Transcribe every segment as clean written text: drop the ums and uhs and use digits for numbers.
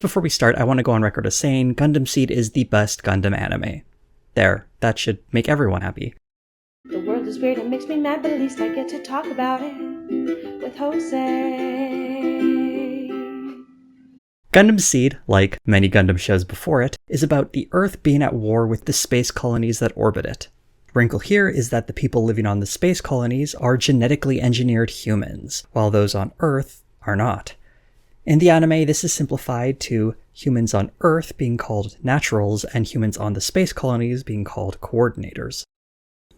Before we start, I want to go on record as saying Gundam Seed is the best Gundam anime. There, that should make everyone happy. The world is weird and makes me mad, but at least I get to talk about it with Jose. Gundam Seed, like many Gundam shows before it, is about the Earth being at war with the space colonies that orbit it. The wrinkle here is that the people living on the space colonies are genetically engineered humans, while those on Earth are not. In the anime, this is simplified to humans on Earth being called naturals and humans on the space colonies being called coordinators.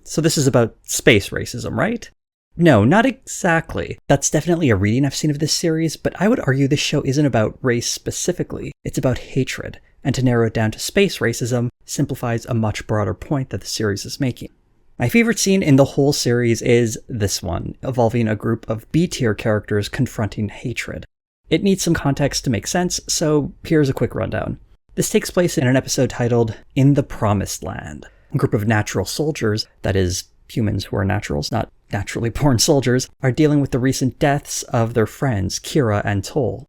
So this is about space racism, right? No, not exactly. That's definitely a reading I've seen of this series, but I would argue this show isn't about race specifically, it's about hatred, and to narrow it down to space racism simplifies a much broader point that the series is making. My favorite scene in the whole series is this one, involving a group of B-tier characters confronting hatred. It needs some context to make sense, so here's a quick rundown. This takes place in an episode titled In the Promised Land. A group of natural soldiers, that is, humans who are naturals, not naturally born soldiers, are dealing with the recent deaths of their friends Kira and Toll.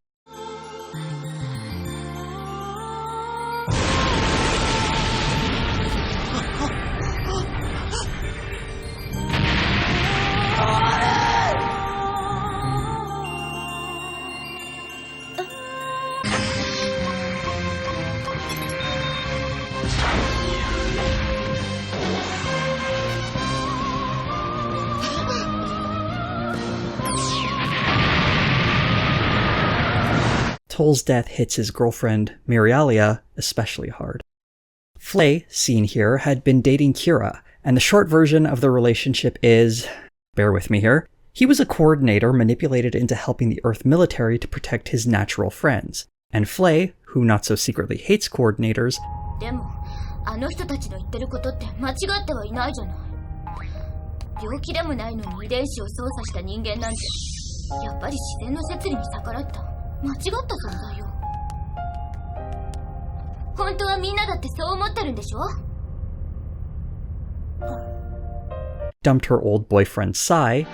Toll's death hits his girlfriend, Mirialia, especially hard. Flay, seen here, had been dating Kira, and the short version of the relationship is, bear with me here, he was a coordinator manipulated into helping the Earth military to protect his natural friends. And Flay, who not so secretly hates coordinators, dumped her old boyfriend Sai,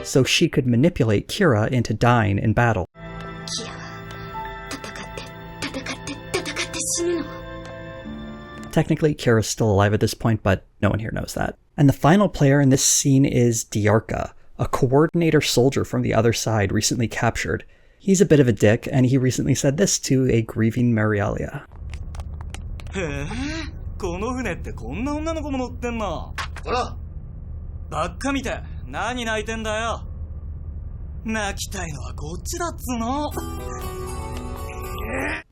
so she could manipulate Kira into dying in battle. Technically, Kira's still alive at this point, but no one here knows that. And the final player in this scene is Diarca, a coordinator soldier from the other side recently captured. He's a bit of a dick, and he recently said this to a grieving Mirialia.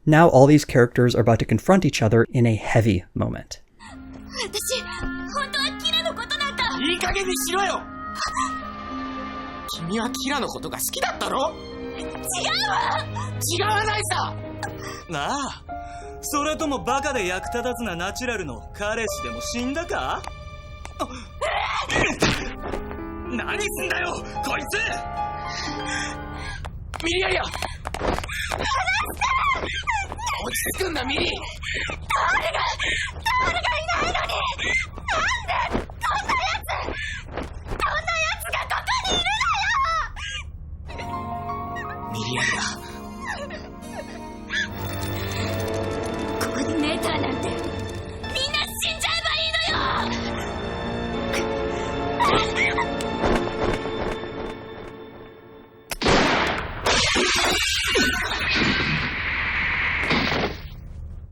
Now all these characters are about to confront each other in a heavy moment.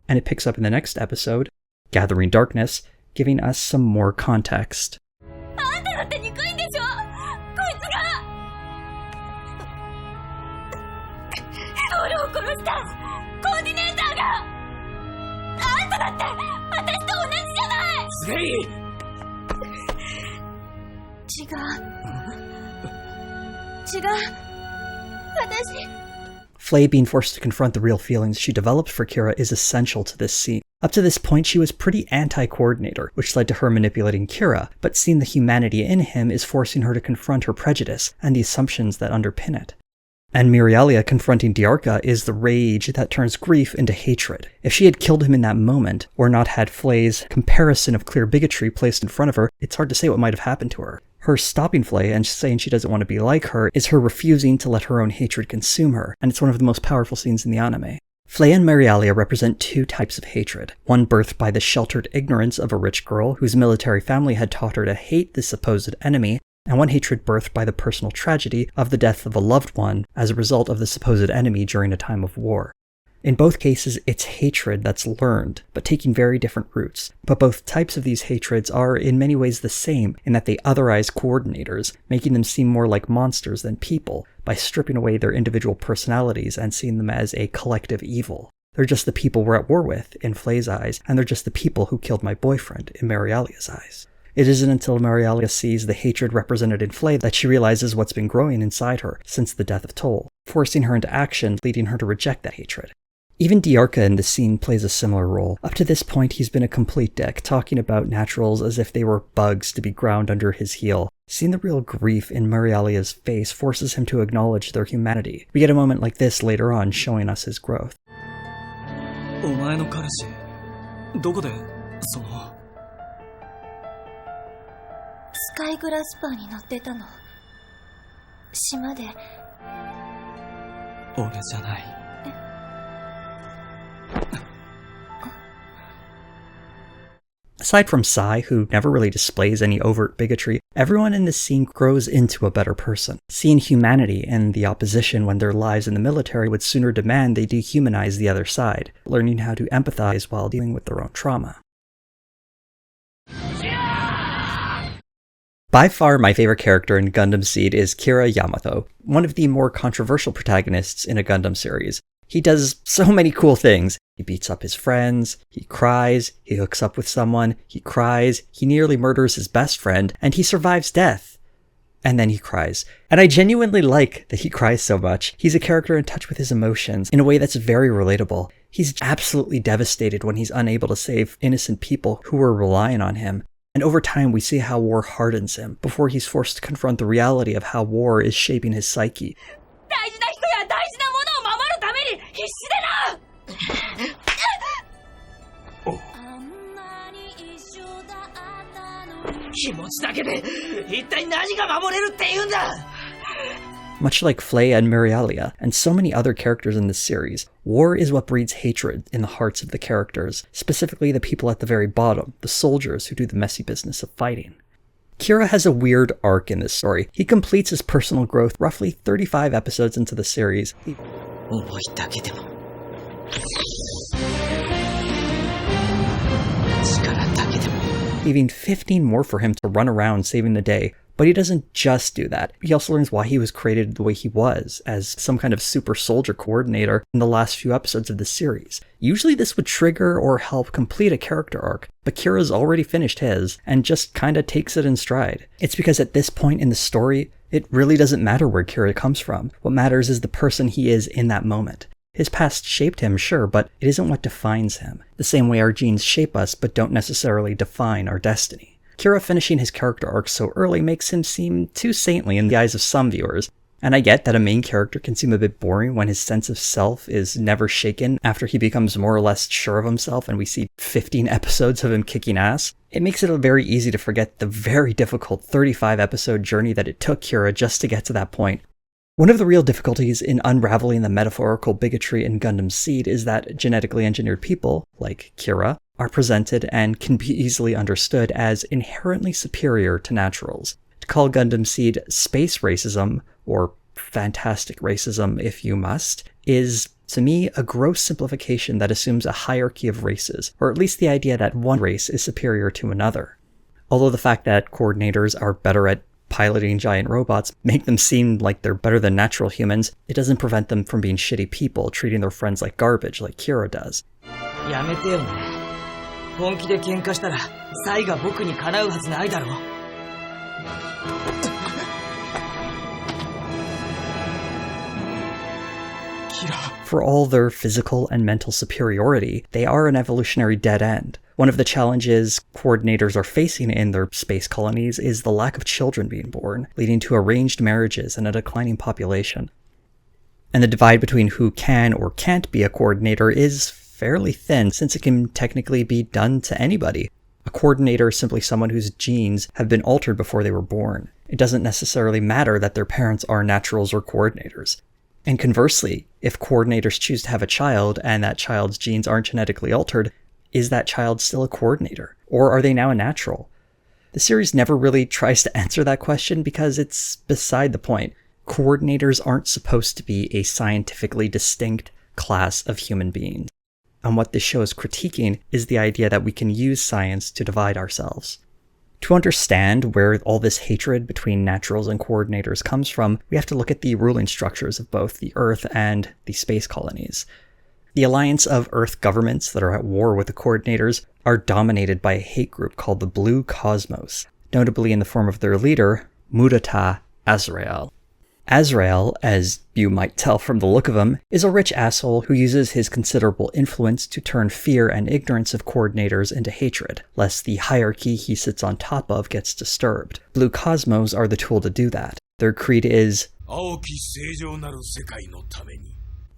And it picks up in the next episode, Gathering Darkness, giving us some more context. Flay being forced to confront the real feelings she developed for Kira is essential to this scene. Up to this point, she was pretty anti-coordinator, which led to her manipulating Kira, but seeing the humanity in him is forcing her to confront her prejudice and the assumptions that underpin it. And Mirialia confronting Diarca is the rage that turns grief into hatred. If she had killed him in that moment, or not had Flay's comparison of clear bigotry placed in front of her, it's hard to say what might have happened to her. Her stopping Flay and saying she doesn't want to be like her is her refusing to let her own hatred consume her, and it's one of the most powerful scenes in the anime. Flay and Mirialia represent two types of hatred, one birthed by the sheltered ignorance of a rich girl whose military family had taught her to hate the supposed enemy, and one hatred birthed by the personal tragedy of the death of a loved one as a result of the supposed enemy during a time of war. In both cases, it's hatred that's learned, but taking very different routes. But both types of these hatreds are in many ways the same in that they otherize coordinators, making them seem more like monsters than people, by stripping away their individual personalities and seeing them as a collective evil. They're just the people we're at war with, in Flay's eyes, and they're just the people who killed my boyfriend, in Mirialia's eyes. It isn't until Mirialia sees the hatred represented in Flay that she realizes what's been growing inside her since the death of Toll, forcing her into action, leading her to reject that hatred. Even Diarca in this scene plays a similar role. Up to this point, he's been a complete dick, talking about naturals as if they were bugs to be ground under his heel. Seeing the real grief in Mirialia's face forces him to acknowledge their humanity. We get a moment like this later on, showing us his growth. お前の彼氏どこでスカイグラスパーに乗ってたの。島で。俺じゃない。Aside from Sai, who never really displays any overt bigotry, everyone in this scene grows into a better person, seeing humanity in the opposition when their lives in the military would sooner demand they dehumanize the other side, learning how to empathize while dealing with their own trauma. By far my favorite character in Gundam Seed is Kira Yamato, one of the more controversial protagonists in a Gundam series. He does so many cool things. He beats up his friends, he cries, he hooks up with someone, he cries, he nearly murders his best friend, and he survives death. And then he cries. And I genuinely like that he cries so much. He's a character in touch with his emotions in a way that's very relatable. He's absolutely devastated when he's unable to save innocent people who are relying on him. And over time we see how war hardens him, before he's forced to confront the reality of how war is shaping his psyche. 気持ちだけで一体何が守れるって言うんだ Much like Flay and Mirialia, and so many other characters in this series, war is what breeds hatred in the hearts of the characters, specifically the people at the very bottom, the soldiers who do the messy business of fighting. Kira has a weird arc in this story. He completes his personal growth roughly 35 episodes into the series, leaving 15 more for him to run around saving the day. But he doesn't just do that. He also learns why he was created the way he was, as some kind of super soldier coordinator in the last few episodes of the series. Usually this would trigger or help complete a character arc, but Kira's already finished his, and just kinda takes it in stride. It's because at this point in the story, it really doesn't matter where Kira comes from. What matters is the person he is in that moment. His past shaped him, sure, but it isn't what defines him. The same way our genes shape us, but don't necessarily define our destiny. Kira finishing his character arc so early makes him seem too saintly in the eyes of some viewers. And I get that a main character can seem a bit boring when his sense of self is never shaken after he becomes more or less sure of himself and we see 15 episodes of him kicking ass. It makes it very easy to forget the very difficult 35-episode journey that it took Kira just to get to that point. One of the real difficulties in unraveling the metaphorical bigotry in Gundam Seed is that genetically engineered people, like Kira, are presented and can be easily understood as inherently superior to naturals. To call Gundam Seed space racism, or fantastic racism if you must, is, to me, a gross simplification that assumes a hierarchy of races, or at least the idea that one race is superior to another. Although the fact that coordinators are better at piloting giant robots make them seem like they're better than natural humans, it doesn't prevent them from being shitty people, treating their friends like garbage like Kira does. やめてよね本気で喧嘩したらサイが僕にかなうはずないだろ For all their physical and mental superiority, they are an evolutionary dead end. One of the challenges coordinators are facing in their space colonies is the lack of children being born, leading to arranged marriages and a declining population. And the divide between who can or can't be a coordinator is fairly thin, since it can technically be done to anybody. A coordinator is simply someone whose genes have been altered before they were born. It doesn't necessarily matter that their parents are naturals or coordinators. And conversely, if coordinators choose to have a child and that child's genes aren't genetically altered, is that child still a coordinator? Or are they now a natural? The series never really tries to answer that question because it's beside the point. Coordinators aren't supposed to be a scientifically distinct class of human beings. And what this show is critiquing is the idea that we can use science to divide ourselves. To understand where all this hatred between naturals and coordinators comes from, we have to look at the ruling structures of both the Earth and the space colonies. The alliance of Earth governments that are at war with the coordinators are dominated by a hate group called the Blue Cosmos, notably in the form of their leader, Mudata Azrael. Azrael, as you might tell from the look of him, is a rich asshole who uses his considerable influence to turn fear and ignorance of coordinators into hatred, lest the hierarchy he sits on top of gets disturbed. Blue Cosmos are the tool to do that. Their creed is,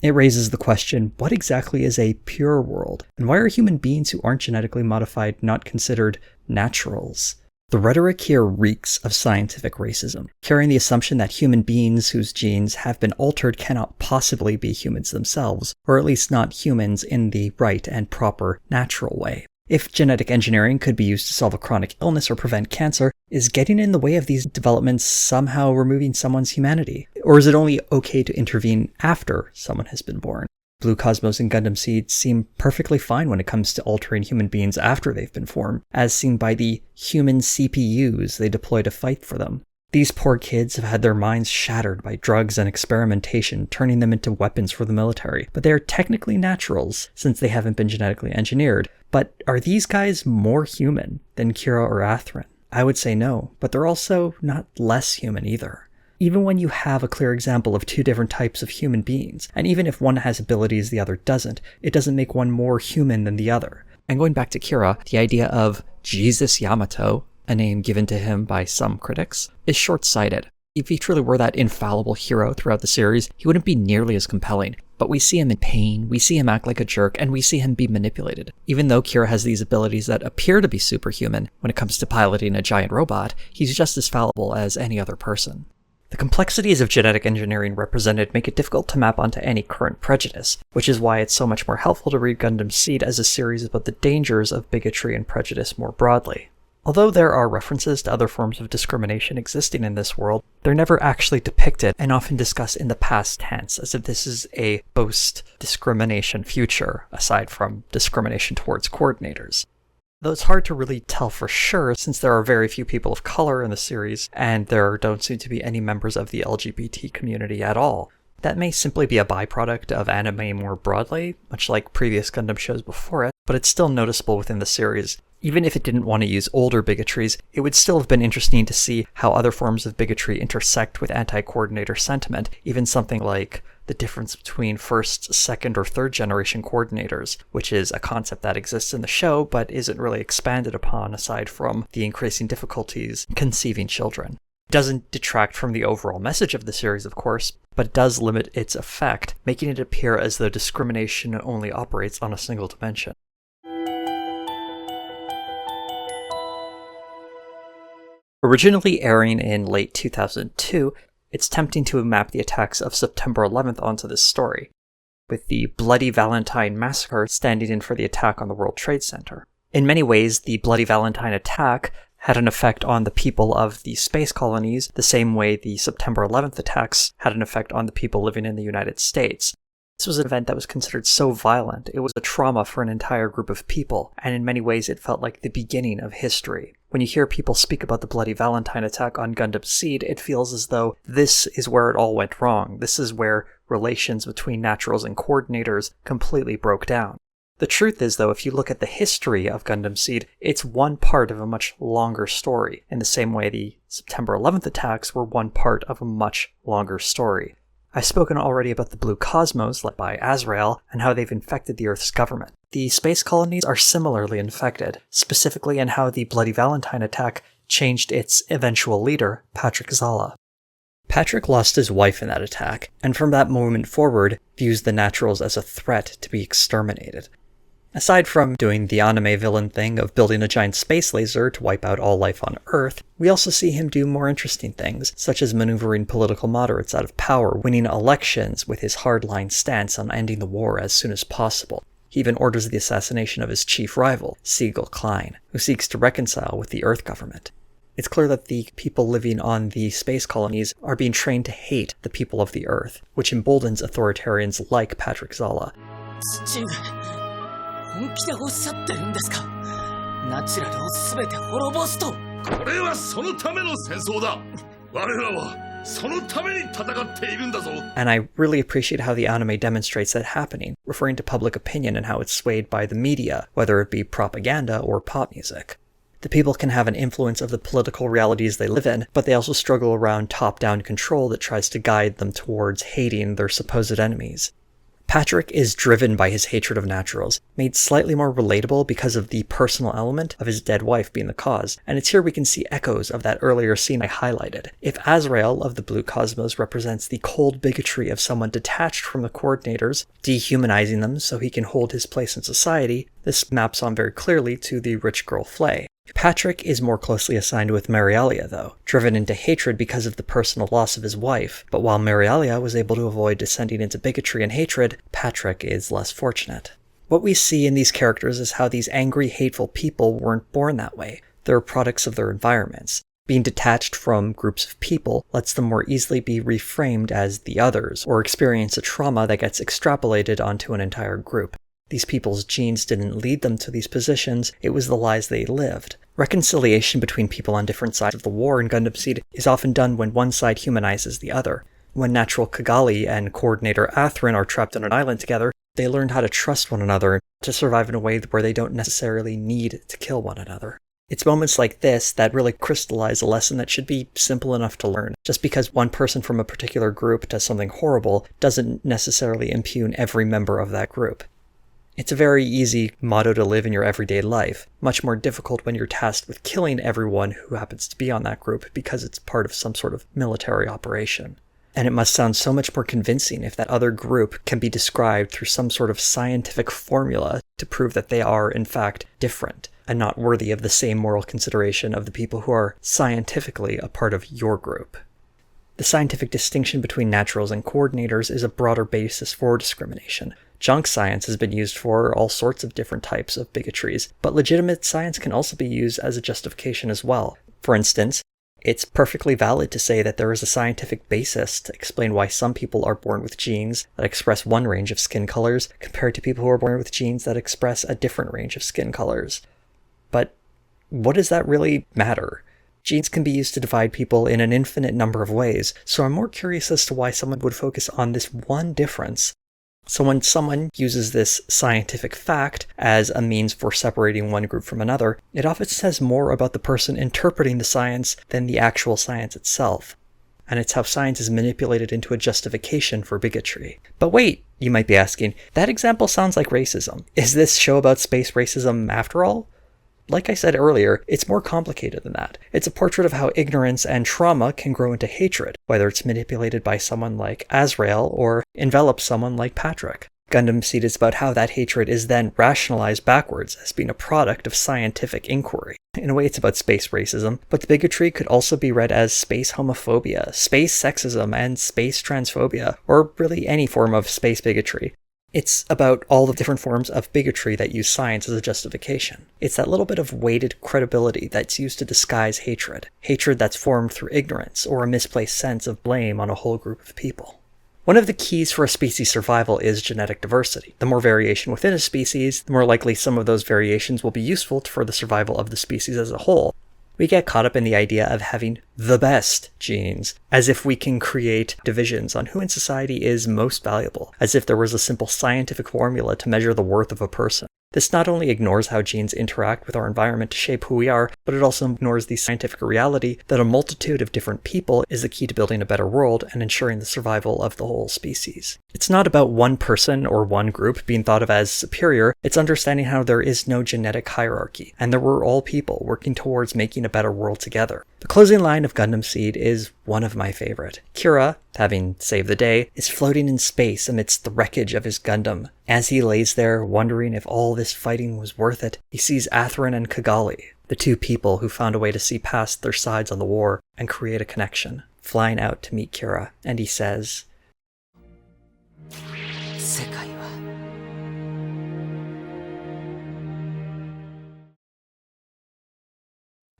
it raises the question, what exactly is a pure world? And why are human beings who aren't genetically modified not considered naturals? The rhetoric here reeks of scientific racism, carrying the assumption that human beings whose genes have been altered cannot possibly be humans themselves, or at least not humans in the right and proper natural way. If genetic engineering could be used to solve a chronic illness or prevent cancer, is getting in the way of these developments somehow removing someone's humanity? Or is it only okay to intervene after someone has been born? Blue Cosmos and Gundam Seed seem perfectly fine when it comes to altering human beings after they've been formed, as seen by the human CPUs they deploy to fight for them. These poor kids have had their minds shattered by drugs and experimentation, turning them into weapons for the military, but they are technically naturals since they haven't been genetically engineered. But are these guys more human than Kira or Atherin? I would say no, but they're also not less human either. Even when you have a clear example of two different types of human beings, and even if one has abilities the other doesn't, it doesn't make one more human than the other. And going back to Kira, the idea of Jesus Yamato, a name given to him by some critics, is short-sighted. If he truly were that infallible hero throughout the series, he wouldn't be nearly as compelling. But we see him in pain, we see him act like a jerk, and we see him be manipulated. Even though Kira has these abilities that appear to be superhuman, when it comes to piloting a giant robot, he's just as fallible as any other person. The complexities of genetic engineering represented make it difficult to map onto any current prejudice, which is why it's so much more helpful to read Gundam Seed as a series about the dangers of bigotry and prejudice more broadly. Although there are references to other forms of discrimination existing in this world, they're never actually depicted and often discussed in the past tense, as if this is a post-discrimination future, aside from discrimination towards coordinators. Though it's hard to really tell for sure since there are very few people of color in the series, and there don't seem to be any members of the LGBT community at all. That may simply be a byproduct of anime more broadly, much like previous Gundam shows before it, but it's still noticeable within the series. Even if it didn't want to use older bigotries, it would still have been interesting to see how other forms of bigotry intersect with anti-coordinator sentiment, even something like the difference between first, second, or third generation coordinators, which is a concept that exists in the show but isn't really expanded upon aside from the increasing difficulties conceiving children. It doesn't detract from the overall message of the series, of course, but it does limit its effect, making it appear as though discrimination only operates on a single dimension. Originally airing in late 2002, it's tempting to map the attacks of September 11th onto this story, with the Bloody Valentine massacre standing in for the attack on the World Trade Center. In many ways, the Bloody Valentine attack had an effect on the people of the space colonies, the same way the September 11th attacks had an effect on the people living in the United States. This was an event that was considered so violent, it was a trauma for an entire group of people, and in many ways it felt like the beginning of history. When you hear people speak about the Bloody Valentine attack on Gundam Seed, it feels as though this is where it all went wrong. This is where relations between naturals and coordinators completely broke down. The truth is, though, if you look at the history of Gundam Seed, it's one part of a much longer story, in the same way the September 11th attacks were one part of a much longer story. I've spoken already about the Blue Cosmos, led by Azrael, and how they've infected the Earth's government. The space colonies are similarly infected, specifically in how the Bloody Valentine attack changed its eventual leader, Patrick Zala. Patrick lost his wife in that attack, and from that moment forward, views the Naturals as a threat to be exterminated. Aside from doing the anime villain thing of building a giant space laser to wipe out all life on Earth, we also see him do more interesting things, such as maneuvering political moderates out of power, winning elections with his hardline stance on ending the war as soon as possible. He even orders the assassination of his chief rival, Siegel Klein, who seeks to reconcile with the Earth government. It's clear that the people living on the space colonies are being trained to hate the people of the Earth, which emboldens authoritarians like Patrick Zala. 本気でおっしゃってるんですか？ナチュラルを全て滅ぼすと。これはそのための戦争だ。我らはそのために戦っているんだぞ。And I really appreciate how the anime demonstrates that happening, referring to public opinion and how it's swayed by the media, whether it be propaganda or pop music. The people can have an influence of the political realities they live in, but they also struggle around top-down control that tries to guide them towards hating their supposed enemies. Patrick is driven by his hatred of Naturals, made slightly more relatable because of the personal element of his dead wife being the cause, and it's here we can see echoes of that earlier scene I highlighted. If Azrael of the Blue Cosmos represents the cold bigotry of someone detached from the coordinators, dehumanizing them so he can hold his place in society, this maps on very clearly to the rich girl Flay. Patrick is more closely assigned with Marialia, though, driven into hatred because of the personal loss of his wife, but while Marialia was able to avoid descending into bigotry and hatred, Patrick is less fortunate. What we see in these characters is how these angry, hateful people weren't born that way. They're products of their environments. Being detached from groups of people lets them more easily be reframed as the others, or experience a trauma that gets extrapolated onto an entire group. These people's genes didn't lead them to these positions, it was the lives they lived. Reconciliation between people on different sides of the war in Gundam Seed is often done when one side humanizes the other. When Natural Kigali and Coordinator Atherin are trapped on an island together, they learn how to trust one another, to survive in a way where they don't necessarily need to kill one another. It's moments like this that really crystallize a lesson that should be simple enough to learn. Just because one person from a particular group does something horrible doesn't necessarily impugn every member of that group. It's a very easy motto to live in your everyday life, much more difficult when you're tasked with killing everyone who happens to be on that group because it's part of some sort of military operation. And it must sound so much more convincing if that other group can be described through some sort of scientific formula to prove that they are, in fact, different and not worthy of the same moral consideration of the people who are scientifically a part of your group. The scientific distinction between naturals and coordinators is a broader basis for discrimination. Junk science has been used for all sorts of different types of bigotries, but legitimate science can also be used as a justification as well. For instance, it's perfectly valid to say that there is a scientific basis to explain why some people are born with genes that express one range of skin colors compared to people who are born with genes that express a different range of skin colors. But what does that really matter? Genes can be used to divide people in an infinite number of ways, so I'm more curious as to why someone would focus on this one difference. So when someone uses this scientific fact as a means for separating one group from another, it often says more about the person interpreting the science than the actual science itself. And it's how science is manipulated into a justification for bigotry. But wait, you might be asking, that example sounds like racism. Is this show about space racism after all? Like I said earlier, it's more complicated than that. It's a portrait of how ignorance and trauma can grow into hatred, whether it's manipulated by someone like Azrael or envelops someone like Patrick. Gundam Seed is about how that hatred is then rationalized backwards as being a product of scientific inquiry. In a way, it's about space racism, but the bigotry could also be read as space homophobia, space sexism, and space transphobia, or really any form of space bigotry. It's about all the different forms of bigotry that use science as a justification. It's that little bit of weighted credibility that's used to disguise hatred. Hatred that's formed through ignorance or a misplaced sense of blame on a whole group of people. One of the keys for a species' survival is genetic diversity. The more variation within a species, the more likely some of those variations will be useful for the survival of the species as a whole. We get caught up in the idea of having the best genes, as if we can create divisions on who in society is most valuable, as if there was a simple scientific formula to measure the worth of a person. This not only ignores how genes interact with our environment to shape who we are, but it also ignores the scientific reality that a multitude of different people is the key to building a better world and ensuring the survival of the whole species. It's not about one person or one group being thought of as superior, it's understanding how there is no genetic hierarchy, and that we're all people working towards making a better world together. The closing line of Gundam Seed is one of my favorite. Kira, having saved the day, is floating in space amidst the wreckage of his Gundam. As he lays there, wondering if all this fighting was worth it, he sees Athrun and Kigali, the two people who found a way to see past their sides on the war and create a connection, flying out to meet Kira, and he says,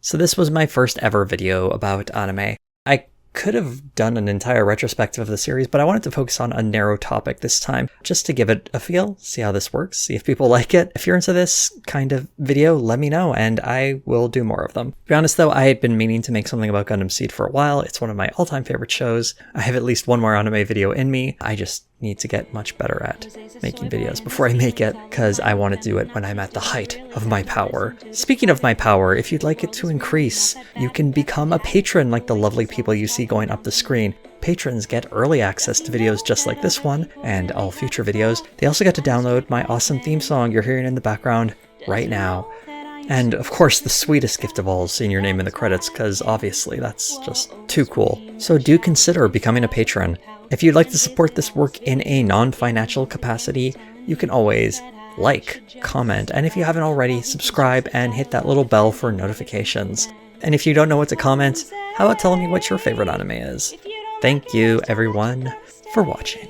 So this was my first ever video about anime. I could have done an entire retrospective of the series, but I wanted to focus on a narrow topic this time, just to give it a feel, see how this works, see if people like it. If you're into this kind of video, let me know, and I will do more of them. To be honest though, I had been meaning to make something about Gundam Seed for a while. It's one of my all-time favorite shows. I have at least one more anime video in me. I just need to get much better at making videos before I make it, because I want to do it when I'm at the height of my power. Speaking of my power, if you'd like it to increase, you can become a patron like the lovely people you see going up the screen. Patrons get early access to videos just like this one, and all future videos. They also get to download my awesome theme song you're hearing in the background right now. And of course, the sweetest gift of all is seeing your name in the credits, because obviously that's just too cool. So do consider becoming a patron. If you'd like to support this work in a non-financial capacity, you can always like, comment, and if you haven't already, subscribe and hit that little bell for notifications. And if you don't know what to comment, how about telling me what your favorite anime is? Thank you, everyone, for watching.